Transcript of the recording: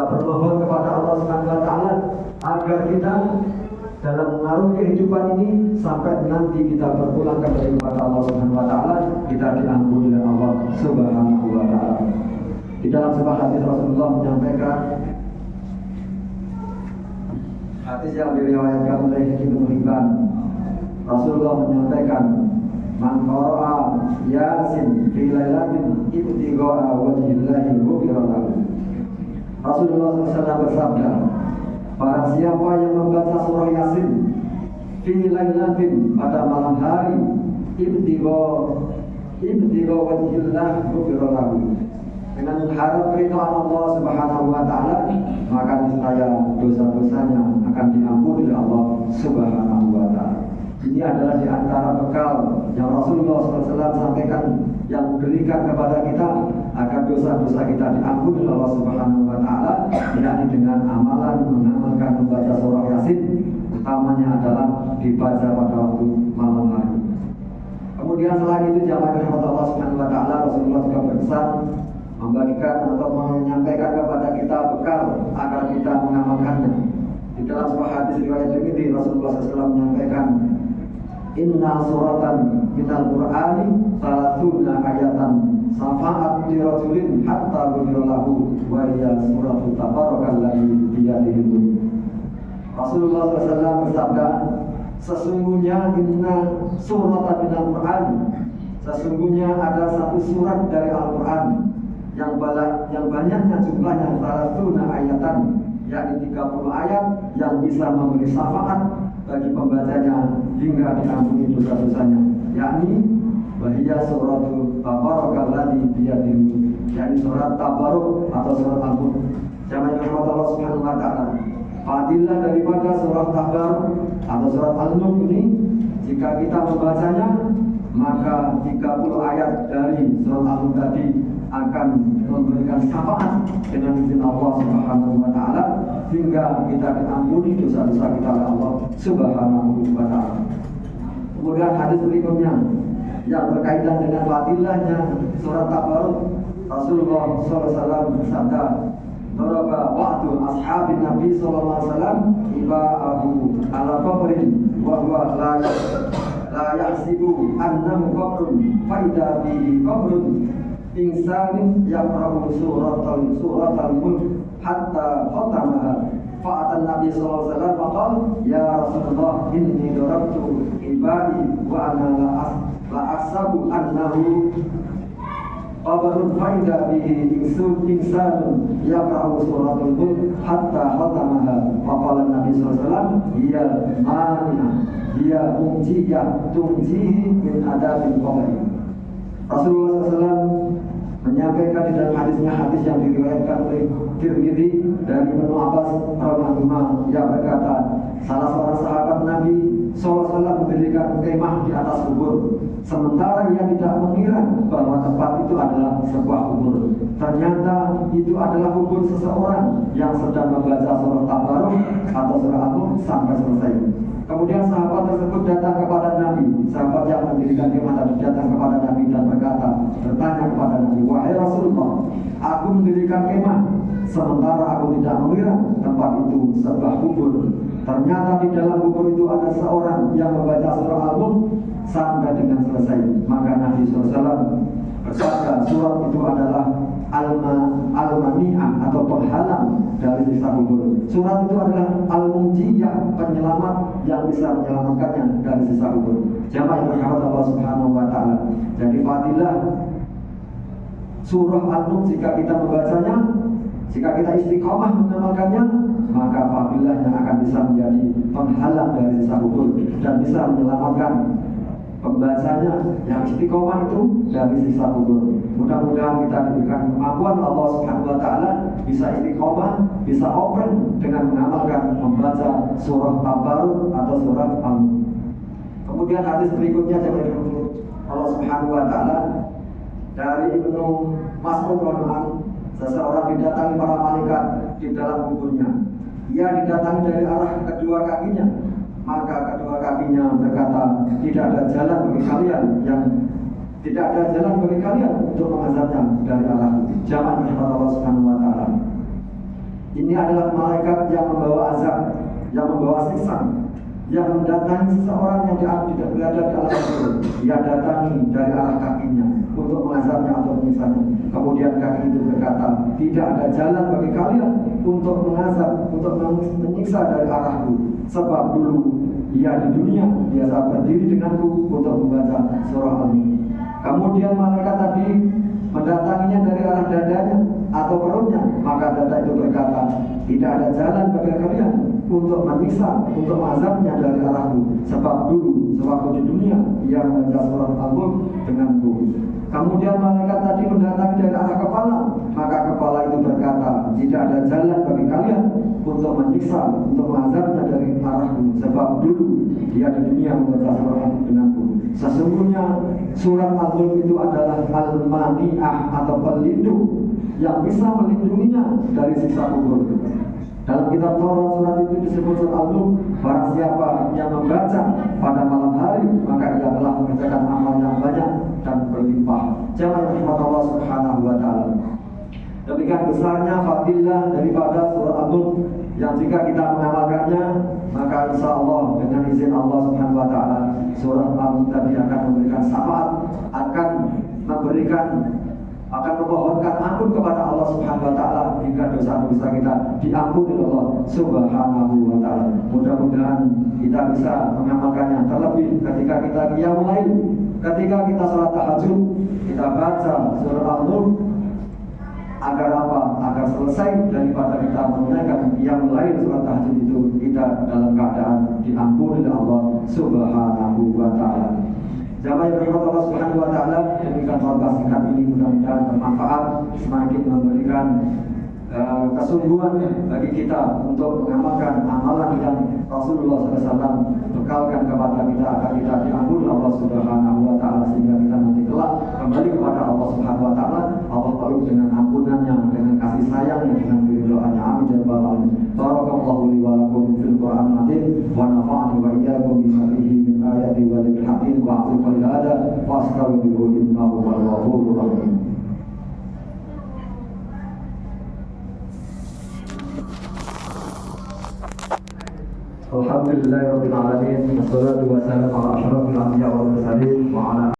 Kita bermohon kepada Allah Subhanahu wa taala agar kita dalam mengarungi kehidupan ini sampai nanti kita berpulang kepada Allah Subhanahu wa taala, kita diampuni oleh Allah Subhanahu wa taala. Di dalam sebuah hadis Rasulullah menyampaikan, hadis yang diriwayatkan oleh Ibnu Hibban, Rasulullah menyampaikan, man qara'a Yasin fi lailatin ibtigha'a wajhillahi ghufira lahu. Rasulullah SAW bersabda, barang siapa yang membaca surah Yasin fi lailatin pada malam hari ibtigha'a wajhillahi ghufira lahu, dengan mengharap keridhaan Allah Subhanahu wa taala, maka niscaya dosa-dosanya akan diampuni oleh Allah Subhanahu wa taala. Ini adalah di antara bekal yang Rasulullah SAW sampaikan, yang memberikan kepada kita agar dosa-dosa kita diampuni oleh Allah Subhanahu wa taala, yakni dengan amalan mengamalkan membaca surah Yasin, utamanya adalah dibaca pada waktu malam hari. Kemudian selain itu jamaah rahmat Allah Subhanahu wa taala, Rasulullah juga berpesan membagikan atau menyampaikan kepada kita bekal agar kita mengamalkannya. Di dalam sebuah hadis riwayat Tirmidzi, Rasulullah SAW menyampaikan, inna suratan minal Qur'ani salatuna ayatan safa'at li rajulin hatta ghufira lahu wa hiya suratu tabarakalladzii biyadihi mulk. Rasulullah SAW bersabda, sesungguhnya inna suratan minal Qur'ani, sesungguhnya ada satu surat dari Al-Qur'an yang banyaknya jumlahnya salatuna ayatan, yakni 30 ayat yang bisa memberi syafaat bagi pembacanya hingga diampuni dosa-dosanya, yakni wahiyya suratul tabarakalladzii biyadihi, yakni surat Tabaruk atau surat Al-Mulk. Jamaah rahmat Allah Subhanahu wa taala, fadilah daripada surat Tabaruk atau surat Al-Mulk ini, jika kita membacanya, maka 30 ayat dari surat Al-Mulk tadi akan memberikan syafaat dengan izin Allah Subhanahu wa taala hingga kita diampuni dosa-dosa kita oleh Allah Subhanahu wa taala. Kemudian hadis berikutnya yang berkaitan dengan fadilahnya surat Tabaruk, Rasulullah SAW bersabda, daraba ba'du ashabin Nabi sallallahu alaihi wasallam ibaahu ala qabrin wa huwa la yahsibu annahu qabrun fa idza bihi qabrun insanin yaqra'u suratal mulk hatta khatamaha fa'atan Nabi sallallahu alaihi wasallam faqala ya Rasulullah inni darabtu ibadi wa ana la ahsabu annahu qabrun fa idza bihi insanun yaqra'u suratal mulk hatta khatamaha faqala Nabi sallallahu alaihi wasallam hiya mani'ah hiya mujiyah tunjihi min adabil qabr. Rasulullah SAW menyampaikan di dalam hadisnya, hadis yang diriwayatkan oleh Tirmidzi dari Ibnu Abbas radhiyallahu, yang berkata, salah seorang sahabat Nabi SAW mendirikan kemah di atas kubur, sementara ia tidak mengira bahwa tempat itu adalah sebuah kubur. Ternyata itu adalah kubur seseorang yang sedang membaca surah Tabaruk atau surah Al-Mulk sampai selesai. Kemudian sahabat tersebut datang kepada Nabi. Sahabat yang mendirikan kemah tadi datang kepada Nabi dan bertanya kepada Nabi, wahai Rasulullah, aku mendirikan kemah sementara aku tidak mengira tempat itu sebuah kubur. Ternyata di dalam kubur itu ada seorang yang membaca surah Al-Mulk sampai dengan selesai. Maka Nabi SAW bersabda, surat itu adalah al-mani'ah atau penghalang dari siksa kubur. Surat itu adalah al-munjiyah, penyelamat yang bisa menyelamatkannya dari siksa kubur. Jamaah yang dirahmati Allah Subhanahu wa taala. Jadi fadilah surah Al-Mulk, jika kita membacanya, jika kita istiqomah mengamalkannya, maka fadilahnya akan bisa menjadi penghalang dari siksa kubur dan bisa menyelamatkan pembacanya yang istiqomah itu dari siksa kubur. Mudah-mudahan kita diberikan kemampuan Allah Subhanahu wa taala bisa istiqomah, bisa open dengan mengamalkan membaca surah Tabaruk atau surah Al-Mulk. Kemudian hadis berikutnya dari Allah Subhanahu wa taala dari Ibnu Mas'ud radhiyallahu, seseorang didatangi para malaikat di dalam kuburnya. Ia didatangi dari arah kedua kakinya. Maka kedua kakinya berkata, tidak ada jalan bagi kalian untuk mengazabnya dari arah. Jamaah Allah Subhanahu wa taala. Ini adalah malaikat yang membawa azab, yang membawa siksa, yang mendatangi seseorang yang tidak berada di alam kubur. Ia datangi dari arah kakinya untuk mengazabnya atau menyiksanya. Kemudian kaki itu berkata, tidak ada jalan bagi kalian untuk mengazab, untuk menyiksa dari arahku. Sebab dulu ia di dunia biasa berdiri denganku untuk membaca surah Al-Mulk. Kemudian malaikat tadi mendatanginya dari arah dadanya atau perutnya, maka dada itu berkata, tidak ada jalan bagi kalian untuk menyiksa, untuk mengazabnya dari arahku. Sebab dulu sewaktu di dunia ia membaca surah Al-Mulk denganku. Kemudian malaikat tadi mendatangi dari arah kepala, maka kepala itu berkata, tidak ada jalan bagi kalian untuk menyiksa, untuk mengazabnya dari arahku. Sebab dulu dia di dunia membaca surah Al-Mulk denganku. Sesungguhnya surat Al-Mulk itu adalah al-mani'ah atau pelindung yang bisa melindunginya dari siksa kubur. Dalam kitab Taurat surat itu disebut surat Al-Mulk, barang siapa yang membaca pada malam hari, maka ia telah mengerjakan amal yang banyak dan berlimpah. Jamaah rahmat Allah Subhanahu wa taala. Demikian besarnya fadilah daripada surat Al-Mulk yang jika kita mengamalkannya, maka insya Allah dengan izin Allah Subhanahu wa taala surat Al-Mulk tadi akan memberikan syafaat, akan memohonkan ampun kepada Allah Subhanahu wa taala hingga dosa-dosa kita diampuni oleh Allah Subhanahu wa taala. Mudah-mudahan kita bisa mengamalkannya, terlebih ketika kita qiyamul lail, ketika kita salat tahajud, kita baca surah Al-Mulk. Agar apa? Agar selesai daripada kita menunaikan qiyamul lail salat tahajud itu, kita dalam keadaan diampuni oleh Allah Subhanahu wa taala. Jamaah yang berhormat Allah Subhanahu wa taala, demikian khutbah singkat ini mudah-mudahan bermanfaat, semakin memberikan kesungguhan bagi kita untuk mengamalkan amalan yang Rasulullah SAW bekalkan kepada kita agar kita diampuni Allah Subhanahu wa taala, sehingga kita nanti kelak kembali kepada Allah Subhanahu wa taala. Allah peluk dengan ampunannya, dengan kasih sayangnya, dengan ridhoannya. Amin ya rabbal alamin. Barakallahu li wa lakum fil Qur'anil azim wa nafa'ani wa iyyakum bima fihi min ayati wa dzikril hakim wa aqulu qawli hadza wa astaghfiruhu innahu huwal ghafurur rahim. Alhamdulillahirabbil alamin, wassalatu wassalamu ala asyrofil anbiya'i wal mursalin wa ala